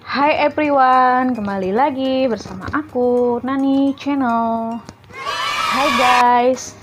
Hai everyone, kembali lagi bersama aku, Nani Channel. Hai guys,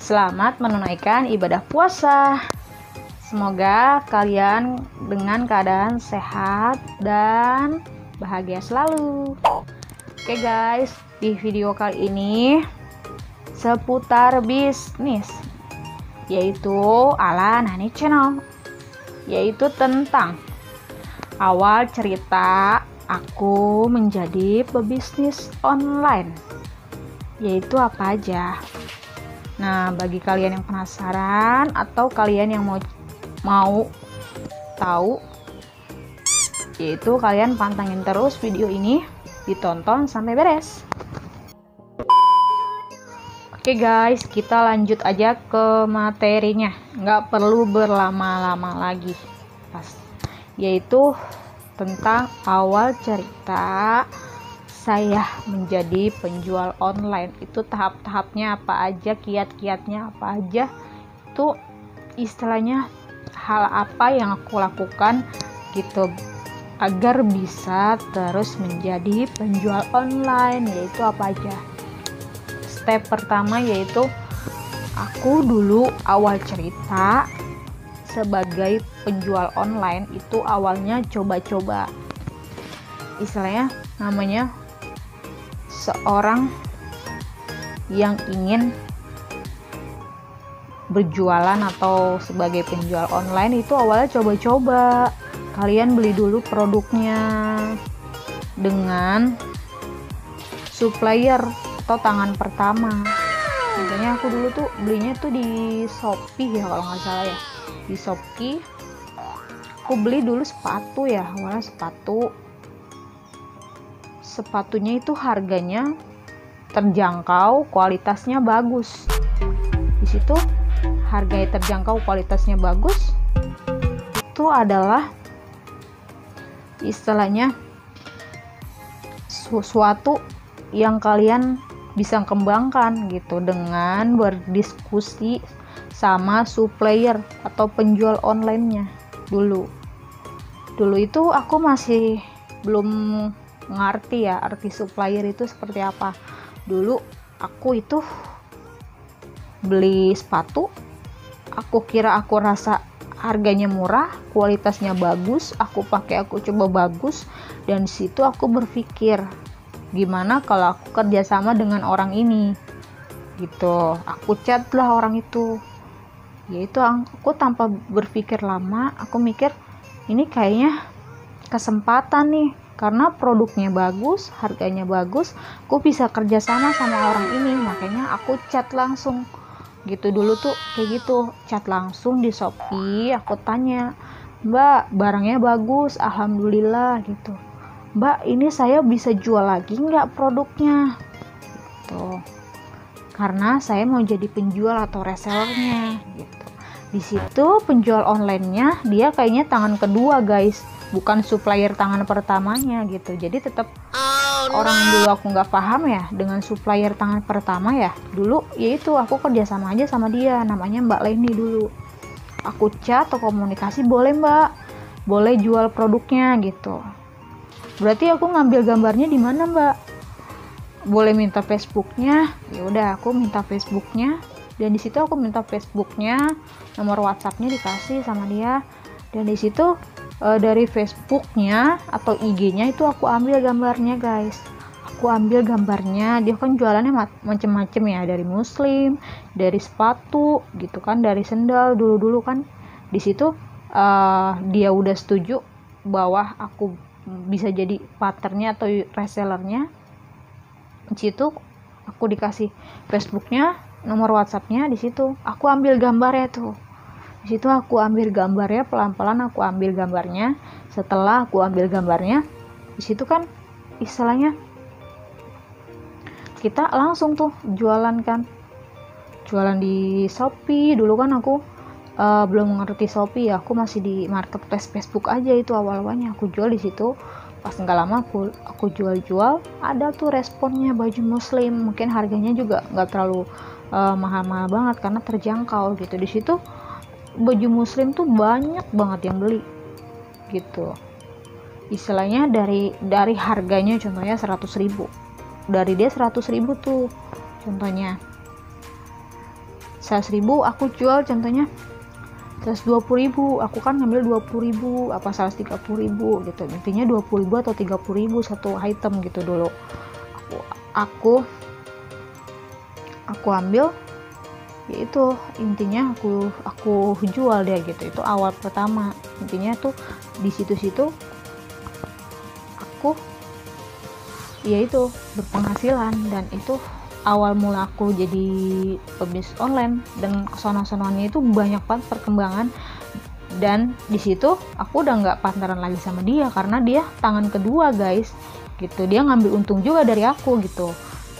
selamat menunaikan ibadah puasa. Semoga kalian dengan keadaan sehat dan bahagia selalu. Oke guys, di video kali ini seputar bisnis, yaitu ala Nani Channel, yaitu tentang awal cerita aku menjadi pebisnis online, yaitu apa aja. Nah, bagi kalian yang penasaran atau kalian yang mau tahu, yaitu kalian pantengin terus video ini, ditonton sampai beres. Oke guys, kita lanjut aja ke materinya, nggak perlu berlama-lama lagi, yaitu tentang awal cerita saya menjadi penjual online. Itu tahap-tahapnya apa aja, kiat-kiatnya apa aja, itu istilahnya hal apa yang aku lakukan gitu agar bisa terus menjadi penjual online, yaitu apa aja. Step pertama yaitu aku dulu awal cerita sebagai penjual online itu awalnya coba-coba, istilahnya namanya seorang yang ingin berjualan atau sebagai penjual online itu awalnya coba-coba. Kalian beli dulu produknya dengan supplier atau tangan pertama. Contohnya aku dulu tuh belinya tuh di Shopee ya kalau nggak salah ya, di Shopee aku beli dulu sepatu ya, awalnya sepatunya itu harganya terjangkau, kualitasnya bagus. Di situ harganya terjangkau, kualitasnya bagus, itu adalah istilahnya sesuatu yang kalian bisa kembangkan gitu dengan berdiskusi sama supplier atau penjual online-nya. Dulu itu aku masih belum ngerti ya arti supplier itu seperti apa. Dulu aku itu beli sepatu, aku rasa harganya murah, kualitasnya bagus, aku coba bagus, dan situ aku berpikir gimana kalau aku kerjasama dengan orang ini gitu. Aku chat lah orang itu, yaitu aku tanpa berpikir lama, aku mikir ini kayaknya kesempatan nih, karena produknya bagus, harganya bagus, aku bisa kerjasama sama orang ini. Makanya aku chat langsung gitu. Dulu tuh kayak gitu, chat langsung di Shopee, aku tanya, Mbak, barangnya bagus, alhamdulillah gitu. Mbak, ini saya bisa jual lagi nggak produknya gitu, karena saya mau jadi penjual atau resellernya gitu. Di situ penjual online-nya dia kayaknya tangan kedua guys, bukan supplier tangan pertamanya gitu. Jadi tetap orang dulu aku nggak paham ya dengan supplier tangan pertama ya. Dulu yaitu aku kerjasama aja sama dia, namanya Mbak Leni dulu. Aku chat atau komunikasi, boleh Mbak, boleh jual produknya gitu. Berarti aku ngambil gambarnya di mana Mbak? Boleh minta Facebooknya? Ya udah, aku minta Facebooknya, dan di situ aku minta Facebooknya, nomor WhatsAppnya dikasih sama dia, dan di situ dari Facebooknya atau IG-nya itu aku ambil gambarnya guys. Aku ambil gambarnya, dia kan jualannya macem-macem ya, dari muslim, dari sepatu gitu kan, dari sendal dulu kan. Di situ dia udah setuju bahwa aku bisa jadi partnernya atau resellernya. Di situ aku dikasih Facebooknya, nomor WhatsAppnya, di situ aku ambil gambarnya tuh. Di situ aku ambil gambarnya, pelan-pelan aku ambil gambarnya. Setelah aku ambil gambarnya, di situ kan istilahnya kita langsung tuh jualan kan, jualan di Shopee. Dulu kan aku belum mengerti Shopee ya, aku masih di marketplace Facebook aja. Itu awal-awalnya aku jual di situ. Pas nggak lama aku jual, ada tuh responnya baju muslim, mungkin harganya juga nggak terlalu mahal-mahal banget karena terjangkau gitu. Di situ baju muslim tuh banyak banget yang beli gitu. istilahnya dari harganya contohnya 100.000, dari dia 100.000 tuh contohnya 100.000 aku jual contohnya 120.000, aku kan ngambil 20.000 apa 130.000 gitu, intinya 20.000 atau 30.000 satu item gitu dulu aku ambil, yaitu intinya aku jual deh gitu. Itu awal pertama, intinya tuh di situ-situ aku yaitu berpenghasilan, dan itu awal mula aku jadi pebisnis online. Dan kesono-sononya itu banyak banget perkembangan, dan di situ aku udah nggak partneran lagi sama dia karena dia tangan kedua guys gitu, dia ngambil untung juga dari aku gitu,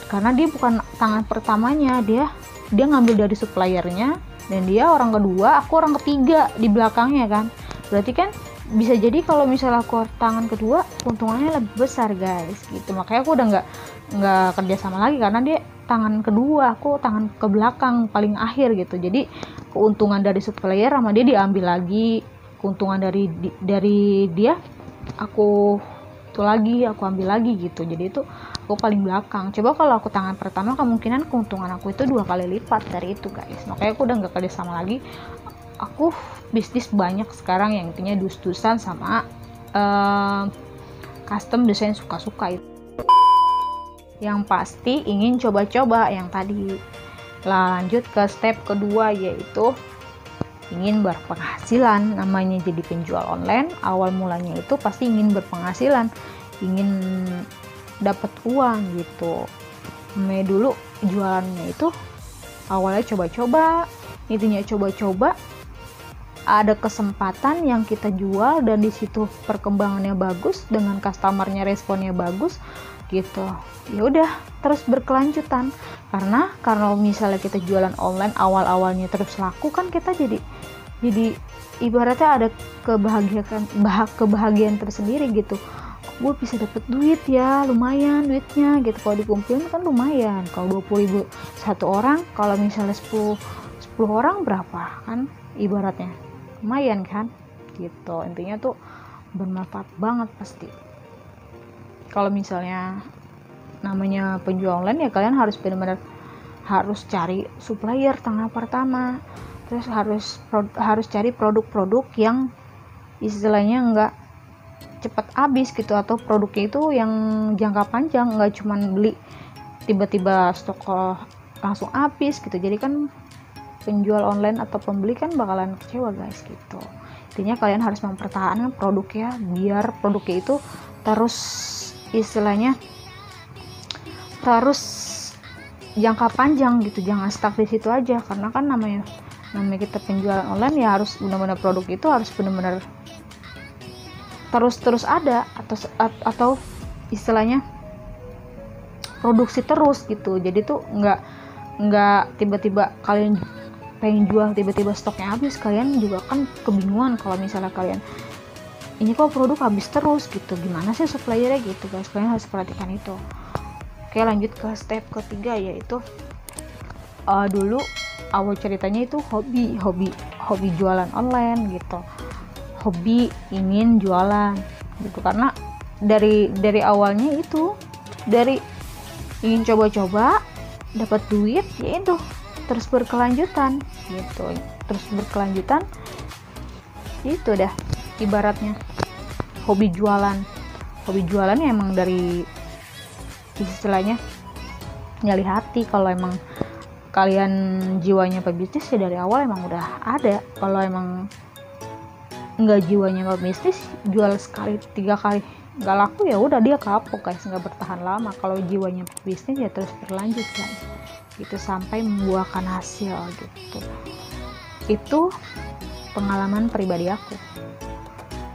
karena dia bukan tangan pertamanya, dia ngambil dari suppliernya, dan dia orang kedua, aku orang ketiga di belakangnya kan. Berarti kan bisa jadi kalau misalnya aku tangan kedua keuntungannya lebih besar guys gitu. Makanya aku udah nggak kerja sama lagi karena dia tangan kedua, aku tangan ke belakang paling akhir gitu. Jadi keuntungan dari supplier sama dia diambil lagi, keuntungan dari dia aku ambil lagi gitu. Jadi itu aku paling belakang. Coba kalau aku tangan pertama, kemungkinan keuntungan aku itu 2 kali lipat dari itu guys. Makanya aku udah nggak kerja sama lagi. Aku bisnis banyak sekarang yang intinya dus-dusan sama custom desain suka-suka itu. Yang pasti ingin coba-coba yang tadi. Lanjut ke step kedua, yaitu ingin berpenghasilan. Namanya jadi penjual online, awal mulanya itu pasti ingin berpenghasilan, ingin dapat uang gitu. Dulu jualannya itu awalnya coba-coba, intinya coba-coba, ada kesempatan yang kita jual dan di situ perkembangannya bagus, dengan customernya responnya bagus gitu. Ya udah terus berkelanjutan, karena kalau misalnya kita jualan online awal-awalnya terus laku kan, kita jadi ibaratnya ada kebahagiaan tersendiri gitu. Gue bisa dapet duit ya, lumayan duitnya gitu, kalau dikumpulin kan lumayan. Kalau 20.000 satu orang, kalau misalnya 10 orang berapa kan, ibaratnya lumayan kan gitu. Intinya tuh bermanfaat banget pasti. Kalau misalnya namanya penjual online ya, kalian harus benar-benar harus cari supplier tangan pertama, terus harus cari produk-produk yang istilahnya nggak cepat habis gitu, atau produknya itu yang jangka panjang, nggak cuman beli tiba-tiba stok langsung habis gitu. Jadi kan penjual online atau pembeli kan bakalan kecewa guys gitu. Intinya kalian harus mempertahankan produknya biar produknya itu terus istilahnya terus jangka panjang gitu, jangan stuck di situ aja. Karena kan namanya kita penjualan online ya, harus benar-benar produk itu harus benar-benar terus ada, atau istilahnya produksi terus gitu. Jadi tuh nggak tiba-tiba kalian pengen jual tiba-tiba stoknya habis, kalian juga kan kebingungan kalau misalnya kalian ini kok produk habis terus gitu, gimana sih suppliernya gitu guys. Kalian harus perhatikan itu. Oke, lanjut ke step ketiga, yaitu dulu awal ceritanya itu hobi jualan online gitu, hobi ingin jualan gitu. Karena dari awalnya itu dari ingin coba-coba dapat duit, yaitu terus berkelanjutan gitu, itu dah ibaratnya hobi jualannya emang dari istilahnya nyali hati. Kalau emang kalian jiwanya pebisnis ya dari awal emang udah ada. Kalau emang nggak jiwanya pebisnis, jual sekali 3 kali nggak laku ya udah dia kapok guys, nggak bertahan lama. Kalau jiwanya pebisnis ya terus berlanjut guys gitu, sampai membuahkan hasil gitu. Itu pengalaman pribadi aku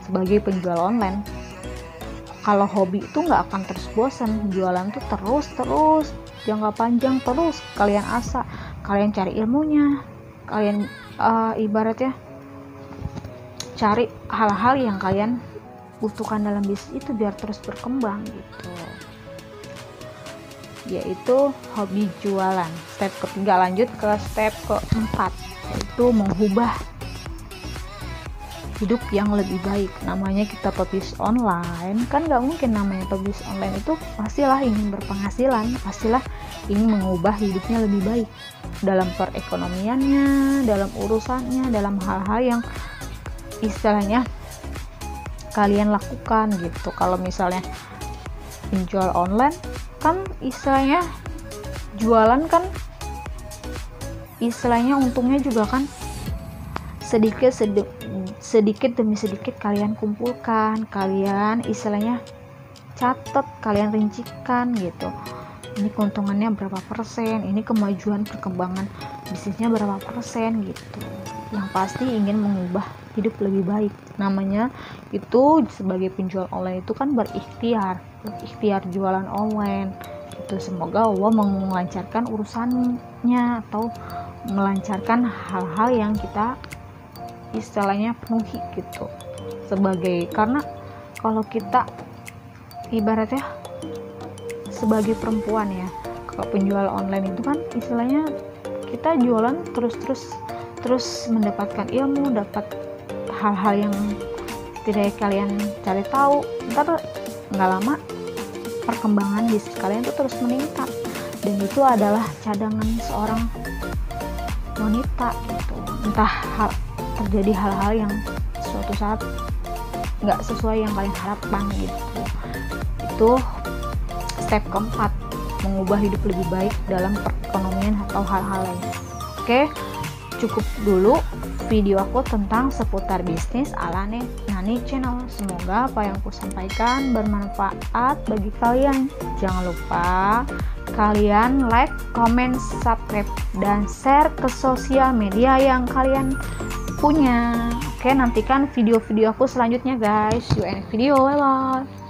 sebagai penjual online. Kalau hobi itu nggak akan terus bosan, jualan tuh terus jangka panjang, terus kalian asah, kalian cari ilmunya, kalian ibaratnya cari hal-hal yang kalian butuhkan dalam bisnis itu biar terus berkembang gitu. Yaitu hobi jualan. Step ketiga, lanjut ke step keempat, yaitu mengubah hidup yang lebih baik. Namanya kita pebisnis online, kan nggak mungkin namanya pebisnis online itu pastilah ingin berpenghasilan, pastilah ingin mengubah hidupnya lebih baik dalam perekonomiannya, dalam urusannya, dalam hal-hal yang istilahnya kalian lakukan gitu. Kalau misalnya penjual online kan istilahnya jualan kan istilahnya untungnya juga kan sedikit demi sedikit kalian kumpulkan, kalian istilahnya catat, kalian rincikan gitu. Ini keuntungannya berapa persen, ini kemajuan perkembangan bisnisnya berapa persen gitu. Yang pasti ingin mengubah hidup lebih baik. Namanya itu sebagai penjual online itu kan berikhtiar jualan online. Itu semoga Allah melancarkan urusannya atau melancarkan hal-hal yang kita istilahnya penuhi gitu. Karena kalau kita ibaratnya sebagai perempuan ya, kalau penjual online itu kan istilahnya kita jualan terus mendapatkan ilmu, dapat hal-hal yang tidak kalian cari tahu. Ntar nggak lama perkembangan bisnis kalian itu terus meningkat, dan itu adalah cadangan seorang wanita gitu. Entah terjadi hal-hal yang suatu saat nggak sesuai yang kalian harapkan gitu. Itu step keempat, mengubah hidup lebih baik dalam perekonomian atau hal-hal lain. Oke, cukup dulu video aku tentang seputar bisnis ala Nani Channel. Semoga apa yang aku sampaikan bermanfaat bagi kalian. Jangan lupa kalian like, comment, subscribe, dan share ke sosial media yang kalian punya. Oke, nantikan video-video aku selanjutnya guys. See you in video, bye bye.